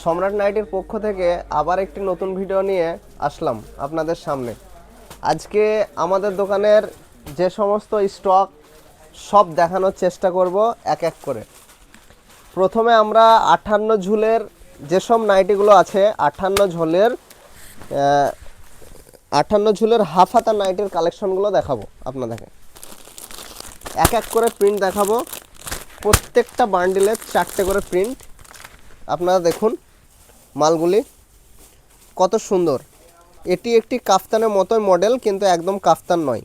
সম্রাট নাইটির পক্ষ থেকে আবার একটি নতুন ভিডিও নিয়ে আসলাম আপনাদের সামনে। আজকে আমাদের দোকানের যে সমস্ত স্টক সব দেখানোর চেষ্টা করব এক এক করে। প্রথমে আমরা 58 ঝুলের যেসব নাইটিগুলো আছে 58 ঝুলের হাফ হাতা নাইটির কালেকশনগুলো দেখাবো আপনাদেরকে। এক এক করে প্রিন্ট দেখাবো, প্রত্যেকটা বান্ডিলের 4টে করে প্রিন্ট। আপনারা দেখুন মালগুলি কত সুন্দর। এটি একটি কাফতানের মতোই মডেল, কিন্তু একদম কাফতান নয়,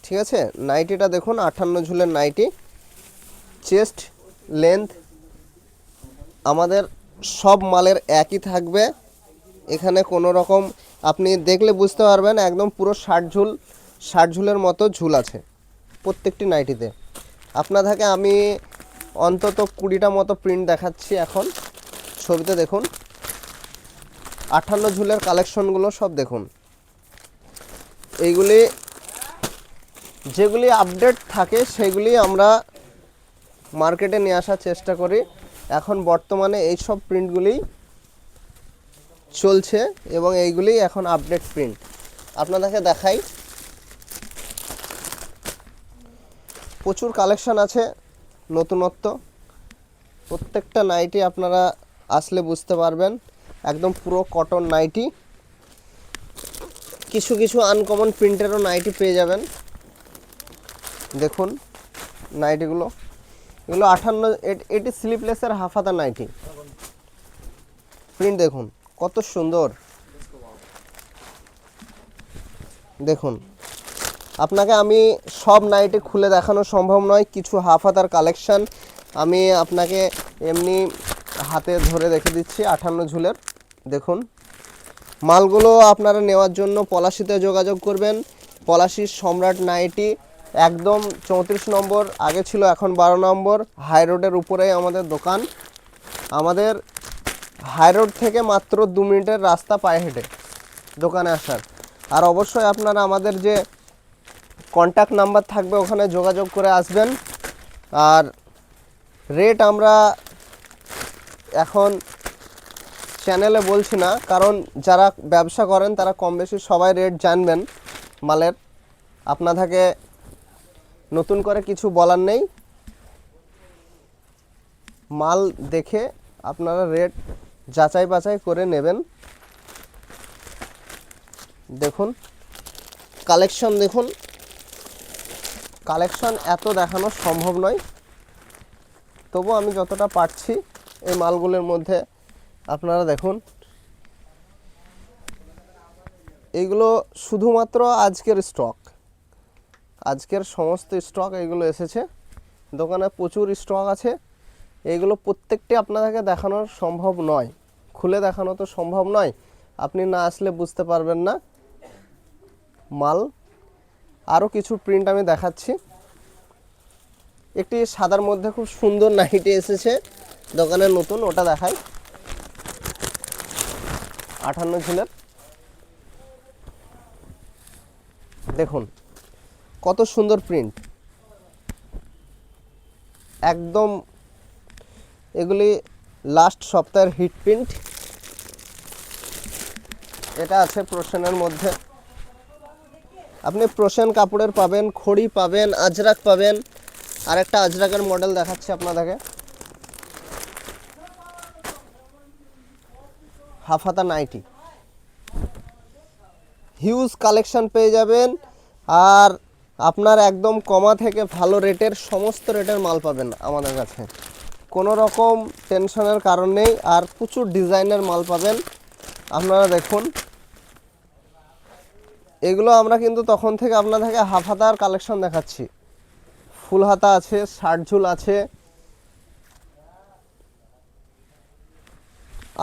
ঠিক আছে। নাইটিটা দেখুন, 58 ঝুলের নাইটি। চেস্ট লেন্থ আমাদের সব মালের একই থাকবে। এখানে কোনো রকম আপনি দেখলে বুঝতে পারবেন একদম পুরো 60 ঝুলের মতো ঝুল আছে প্রত্যেকটি নাইটিতে। আপনাদেরকে আমি অন্তত 20টা মতো প্রিন্ট দেখাচ্ছি এখন। ছবিতে দেখুন 58 ঝুলের কালেকশনগুলো সব দেখুন। এইগুলি যেগুলি আপডেট থাকে সেগুলি আমরা মার্কেটে নিয়ে আসার চেষ্টা করি। এখন বর্তমানে এই সব প্রিন্টগুলি চলছে এবং এইগুলি এখন আপডেট প্রিন্ট। আপনাদেরকে দেখাই, প্রচুর কালেকশন আছে নতুনত্ব। প্রত্যেকটা নাইটি আপনারা আসলে বুঝতে পারবেন একদম পুরো কটন নাইটি। কিছু কিছু আনকমন প্রিন্টেরও নাইটি পেয়ে যাবেন। দেখুন নাইটিগুলো, এগুলো 58, এটি স্লিপলেসের হাফ হাতা নাইটি। প্রিন্ট দেখুন কত সুন্দর। দেখুন, আপনাকে আমি সব নাইটি খুলে দেখানো সম্ভব নয়। কিছু হাফ হাতার কালেকশান আমি আপনাকে এমনি হাতে ধরে রেখে দিচ্ছি 58 ঝুলের। দেখুন মালগুলো আপনারা নেওয়ার জন্য পলাশিতে যোগাযোগ করবেন। পলাশির সম্রাট নাইটি একদম 34 নম্বর, আগে ছিল এখন 12 নম্বর, হাই রোডের উপরেই আমাদের দোকান। আমাদের হাই রোড থেকে মাত্র 2 মিনিটের রাস্তা পায়ে হেঁটে দোকানে আসার। আর অবশ্যই আপনারা আমাদের যে কন্ট্যাক্ট নাম্বার থাকবে ওখানে যোগাযোগ করে আসবেন। আর রেট আমরা এখন চ্যানেলে বলছি না, কারণ যারা ব্যবসা করেন তারা কম বেশি সবাই রেট জানবেন মালের। আপনাদেরকে নতুন করে কিছু বলার নেই, মাল দেখে আপনারা রেট যাচাই বাছাই করে নেবেন। দেখুন কালেকশন, দেখুন কালেকশন এত দেখানো সম্ভব নয়, তবু আমি যতটা পারছি এই মালগুলোর মধ্যে আপনারা দেখুন। এইগুলো শুধুমাত্র আজকের স্টক, আজকের সমস্ত স্টক এইগুলো এসেছে দোকানে। প্রচুর স্টক আছে, এইগুলো প্রত্যেকটি আপনাদেরকে দেখানো সম্ভব নয়, খুলে দেখানো তো সম্ভব নয়। আপনি না আসলে বুঝতে পারবেন না মাল। আরও কিছু প্রিন্ট আমি দেখাচ্ছি। একটি সাদার মধ্যে খুব সুন্দর নাইটি এসেছে দোকানের নতুন, ওটা দেখাই। 58 ঝুলের দেখুন কত সুন্দর প্রিন্ট, একদম এগুলি লাস্ট সপ্তাহের হিট প্রিন্ট। এটা আছে প্রোশনের মধ্যে, আপনি প্রোশন কাপড়ের পাবেন, খড়ি পাবেন, আজরাক পাবেন। আর একটা আজরাকের মডেল দেখাচ্ছি আপনাদেরকে, হাফ হাতা নাইটি। হিউজ কালেকশন পেয়ে যাবেন। আর আপনার একদম কমা থেকে ভালো রেটের সমস্ত রেটের মাল পাবেন আমাদের কাছে, কোনো রকম টেনশনের কারণ নেই। আর প্রচুর ডিজাইনের মাল পাবেন। আপনারা দেখুন এগুলো আমরা কিন্তু তখন থেকে আপনাদেরকে হাফ হাতার কালেকশন দেখাচ্ছি। ফুল হাতা আছে, 60 ঝুল আছে,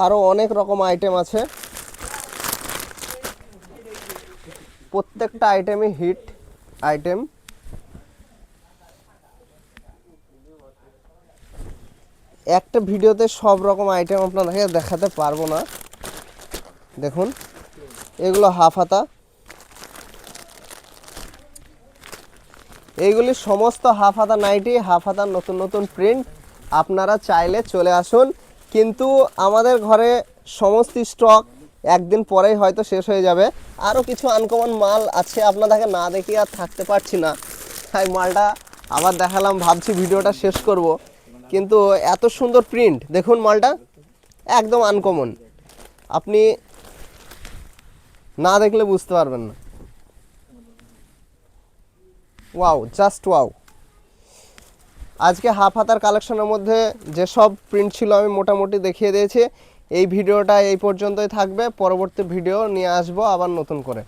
আরও অনেক রকম আইটেম আছে। প্রত্যেকটা আইটেমই হিট আইটেম। একটা ভিডিওতে সব রকম আইটেম আপনাদেরকে দেখাতে পারবো না। দেখুন এগুলো হাফ হাতা, এইগুলি সমস্ত হাফ হাতা নাইটি, হাফ হাতার নতুন নতুন প্রিন্ট। আপনারা চাইলে চলে আসুন, কিন্তু আমাদের ঘরে সমস্ত স্টক একদিন পরেই হয়তো শেষ হয়ে যাবে। আরও কিছু আনকমন মাল আছে, আপনাদেরকে না দেখিয়ে আর থাকতে পারছি না, তাই মালটা আবার দেখালাম। ভাবছি ভিডিওটা শেষ করব, কিন্তু এত সুন্দর প্রিন্ট দেখুন, মালটা একদম আনকমন, আপনি না দেখলে বুঝতে পারবেন না। Wow, just wow. আজকে হাফ হাতার কালেকশনের মধ্যে যেসব প্রিন্ট ছিল আমি মোটামুটি দেখিয়ে দিয়েছি। এই ভিডিওটা এই পর্যন্তই থাকবে, পরবর্তী ভিডিও নিয়ে আসবো আবার নতুন করে।